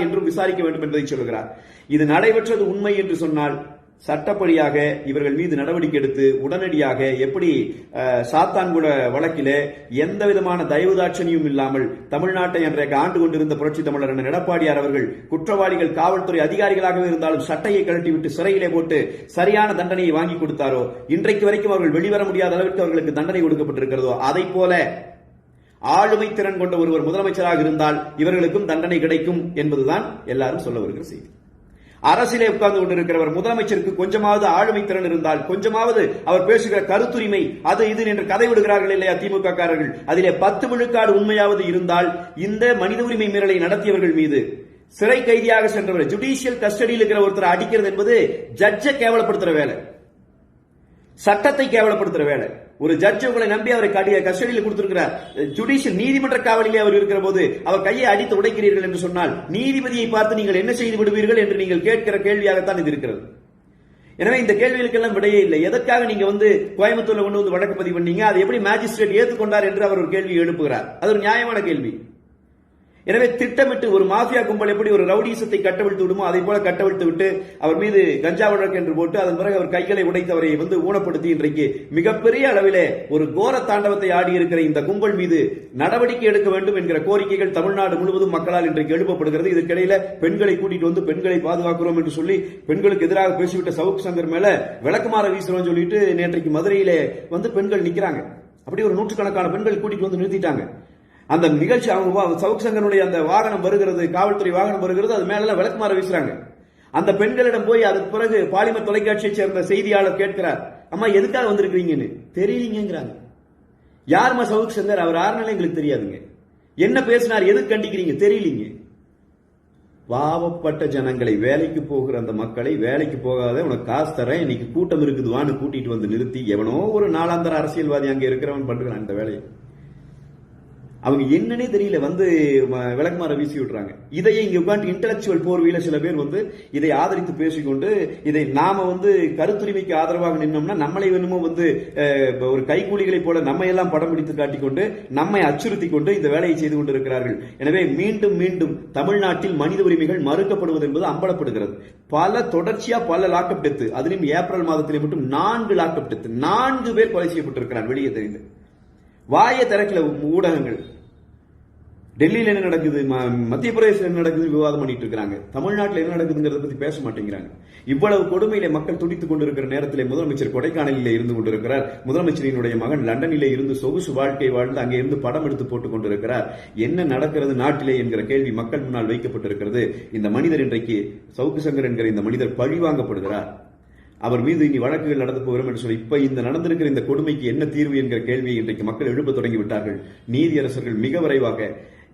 என்றும் விசாரிக்க வேண்டும் என்பதை சொல்கிறார். இது நடைபெற்றது உண்மை என்று சொன்னால் சட்டப்படியாக இவர்கள் மீது நடவடிக்கை எடுத்து உடனடியாக எப்படி சாத்தான்குள வழக்கிலே எந்த விதமான தயவுதாட்சணியும் இல்லாமல் தமிழ்நாட்டை அன்றைக்கு ஆண்டு கொண்டிருந்த புரட்சி தமிழர் எடப்பாடியார் அவர்கள் குற்றவாளிகள் காவல்துறை அதிகாரிகளாகவே இருந்தாலும் சட்டையை கழட்டிவிட்டு சிறையிலே போட்டு சரியான தண்டனையை வாங்கி கொடுத்தாரோ, இன்றைக்கு வரைக்கும் அவர்கள் வெளிவர முடியாத அளவிற்கு அவர்களுக்கு தண்டனை கொடுக்கப்பட்டிருக்கிறதோ, அதை போல ஆளுமை திறன் கொண்ட ஒருவர் முதலமைச்சராக இருந்தால் இவர்களுக்கும் தண்டனை கிடைக்கும் என்பதுதான் எல்லாரும் சொல்ல வருகிற செய்தி. அரசியலே உட்கார்ந்து கொண்டிருக்கிறவர் முதலமைச்சருக்கு கொஞ்சமாவது ஆளுமை திறன் இருந்தால், கொஞ்சமாவது அவர் பேசுகிற கருத்துரிமை அது இது என்று கதை விடுகிறார்கள் இல்லையா திமுக காரர்கள், அதிலே 10 விழுக்காடு உண்மையாவது இருந்தால் இந்த மனித உரிமை மீறலை நடத்தியவர்கள் மீது சிறை கைதியாக சென்றவர் ஜுடிஷியல் கஸ்டடியில் இருக்கிற ஒருத்தர் அடிக்கிறது என்பது ஜட்ஜை கேவலப்படுத்துற வேலை, சட்டத்தை கேவலப்படுத்துற வேலை. ஒரு ஜட்ஜ் உங்களை நம்பி அவரை கஸ்டடியில் கொடுத்திருக்கிறார், ஜுடிஷியல் நீதிமன்ற காவலிலே அவர் இருக்கிற போது அவர் கையை அடித்து உடைக்கிறீர்கள் என்று சொன்னால் நீதிபதியை பார்த்து நீங்கள் என்ன செய்து விடுவீர்கள் என்று நீங்கள் கேட்கிற கேள்வியாகத்தான் இது இருக்கிறது. எனவே இந்த கேள்விகளுக்கெல்லாம் விடையே இல்லை. எதற்காக நீங்க கோயம்புத்தூர்ல கொண்டு வந்து வழக்கு பதிவு பண்ணீங்க, அதை எப்படி மேஜிஸ்ட்ரேட் ஏற்றுக்கொண்டார் என்று அவர் ஒரு கேள்வி எழுப்புகிறார். அது ஒரு நியாயமான கேள்வி. எனவே திட்டமிட்டு ஒரு மாஃபியா கும்பல் எப்படி ஒரு ரவுடிசத்தை கட்டவிழ்த்து விடுமோ அதை போல கட்டவிழ்த்து விட்டு அவர் மீது கஞ்சா வழக்கு என்று போட்டு அதன் பிறகு அவர் கைகளை உடைத்து அவரை ஊனப்படுத்தி இன்றைக்கு மிகப்பெரிய அளவிலே ஒரு கோர தாண்டவத்தை ஆடி இருக்கிற இந்த கும்பல் மீது நடவடிக்கை எடுக்க வேண்டும் என்கிற கோரிக்கைகள் தமிழ்நாடு முழுவதும் மக்களால் இன்றைக்கு எழுப்பப்படுகிறது. இதற்கிடையில பெண்களை கூட்டிட்டு வந்து பெண்களை பாதுகாக்கிறோம் என்று சொல்லி பெண்களுக்கு எதிராக பேசிவிட்ட சவுக் சங்கர் மேல விளக்குமாற வீசுறோம் சொல்லிட்டு நேற்றைக்கு மதுரையிலே பெண்கள் நிக்கிறாங்க. அப்படி ஒரு நூற்றுக்கணக்கான பெண்கள் கூட்டிட்டு வந்து நிறுத்திட்டாங்க. அந்த நிகழ்ச்சி அவங்க சவுக் சங்கனுடைய அந்த வாகனம் வருகிறது, காவல்துறை வாகனம் வருகிறது, அது மேல விளக்குமாற வீசுறாங்க. அந்த பெண்களிடம் போய் அதுக்கு பிறகு பாலிமர் தொலைக்காட்சியை சேர்ந்த செய்தியாளர் கேட்கிறார், அம்மா எதுக்காக வந்திருக்கீங்கன்னு. தெரியலீங்கிறாங்க. யாருமா சவுக் சங்கர், அவர் யாருனாலும் எங்களுக்கு தெரியாதுங்க, என்ன பேசினார், எதுக்கு கண்டிக்கிறீங்க, தெரியலீங்க. பாவப்பட்ட ஜனங்களை, வேலைக்கு போகிற அந்த மக்களை, வேலைக்கு போகாத உனக்கு காசு தரேன் இன்னைக்கு கூட்டம் இருக்குதுவான்னு கூட்டிட்டு வந்து நிறுத்தி எவனோ ஒரு நாளாந்தர அரசியல்வாதி அங்க இருக்கிறவன் பண்றான் இந்த வேலையை. அவங்க என்னன்னே தெரியல விளக்குமாற வீசி விட்டுறாங்க. இதையே இங்க உட்காந்து இன்டலெக்சுவல் போர்வையில சில பேர் இதை ஆதரித்து பேசிக்கொண்டு இதை நாம கருத்துரிமைக்கு ஆதரவாக நின்னோம்னா நம்மளை வேணுமோ ஒரு கைகூலிகளை போல நம்ம எல்லாம் படம் பிடித்து காட்டிக்கொண்டு நம்மை அச்சுறுத்தி கொண்டு இந்த வேலையை செய்து கொண்டிருக்கிறார்கள். எனவே மீண்டும் மீண்டும் தமிழ்நாட்டில் மனித உரிமைகள் மறுக்கப்படுவது என்பது அம்பலப்படுகிறது. தொடர்ச்சியா பல லாக்அப் டெத், அதிலும் ஏப்ரல் மாதத்திலே மட்டும் 4 லாக்அப் டெத், 4 பேர் கொலை செய்யப்பட்டிருக்கிறார் வெளியே தெரிந்து. வாயை திறக்கல ஊடகங்கள். டெல்லியில என்ன நடக்குது, மத்திய பிரதேசம் என்ன நடக்குது விவாதம் பண்ணிட்டு இருக்காங்க. தமிழ்நாட்டில் என்ன நடக்குதுங்கிறத பத்தி பேச மாட்டேங்கிறாங்க. இவ்வளவு கொடுமையில மக்கள் துடித்துக் கொண்டிருக்கிற நேரத்தில் முதலமைச்சர் கொடைக்கானலில் இருந்து கொண்டிருக்கிறார். முதலமைச்சரினுடைய மகன் லண்டனிலே இருந்து சொகுசு வாழ்க்கை வாழ்ந்து அங்கே இருந்து படம் எடுத்து போட்டுக் கொண்டிருக்கிறார். என்ன நடக்கிறது நாட்டிலே என்கிற கேள்வி மக்கள் முன்னால் வைக்கப்பட்டிருக்கிறது. இந்த மனிதர் இன்றைக்கு சவுக்கு சங்கர் என்கிற இந்த மனிதர் பழிவாங்கப்படுகிறார். அவர் மீது இனி வழக்குகள் நடந்து போகிறோம் என்று சொல்லி இப்ப இந்த நடந்திருக்கிற இந்த கொடுமைக்கு என்ன தீர்வு என்கிற கேள்வியை இன்றைக்கு மக்கள் எழுப்ப தொடங்கிவிட்டார்கள். நீதியரசர்கள் மிக விரைவாக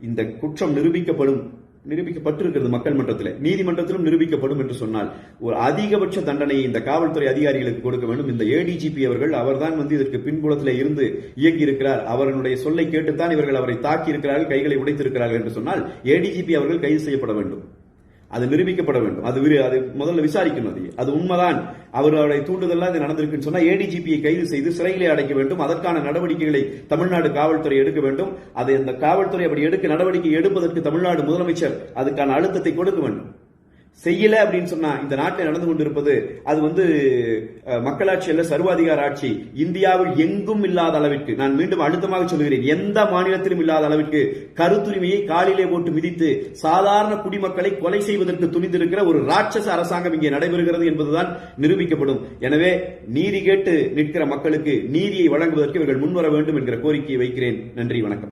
இந்த குற்றம் நிரூபிக்கப்பட்டிருக்கிறது மக்கள் மன்றத்தில், நீதிமன்றத்திலும் நிரூபிக்கப்படும் என்று சொன்னால் ஒரு அதிகபட்ச தண்டனையை இந்த காவல்துறை அதிகாரிகளுக்கு கொடுக்க வேண்டும். இந்த ஏடிஜிபி அவர்தான் இதற்கு பின்புலத்தில் இருந்து இயங்கி இருக்கிறார். அவர்களுடைய சொல்லை கேட்டுத்தான் இவர்கள் அவரை தாக்கி இருக்கிறார்கள், கைகளை உடைத்திருக்கிறார்கள் என்று சொன்னால் ஏடிஜிபி அவர்கள் கைது செய்யப்பட வேண்டும். அது நிரூபிக்கப்பட வேண்டும். அது முதல்ல விசாரிக்கணும். அது உண்மைதான் அவருடைய தூண்டுதல் இது நடந்திருக்குன்னு சொன்னா ஏடிஜிபியை கைது செய்து சிறையிலே அடைக்க வேண்டும். அதற்கான நடவடிக்கைகளை தமிழ்நாடு காவல்துறை எடுக்க வேண்டும். அதை அந்த காவல்துறை அப்படி நடவடிக்கை எடுப்பதற்கு தமிழ்நாடு முதலமைச்சர் அதுக்கான அழுத்தத்தை கொடுக்க வேண்டும். செய்யல அப்படின்னு சொன்னா இந்த நாட்டில் நடந்து கொண்டிருப்பது அது மக்களாட்சி அல்ல, சர்வாதிகார ஆட்சி. இந்தியாவில் எங்கும் இல்லாத அளவிற்கு, நான் மீண்டும் அழுத்தமாக சொல்கிறேன், எந்த மாநிலத்திலும் இல்லாத அளவிற்கு கருத்துரிமையை காலிலே போட்டு மிதித்து சாதாரண குடிமக்களை கொலை செய்வதற்கு துணிந்திருக்கிற ஒரு ராட்சச அரசாங்கம் இங்கே நடைபெறுகிறது என்பதுதான் நிரூபிக்கப்படும். எனவே நீதி கேட்டு நிற்கிற மக்களுக்கு நீதியை வழங்குவதற்கு இவர்கள் முன்வர வேண்டும் என்கிற கோரிக்கையை வைக்கிறேன். நன்றி, வணக்கம்.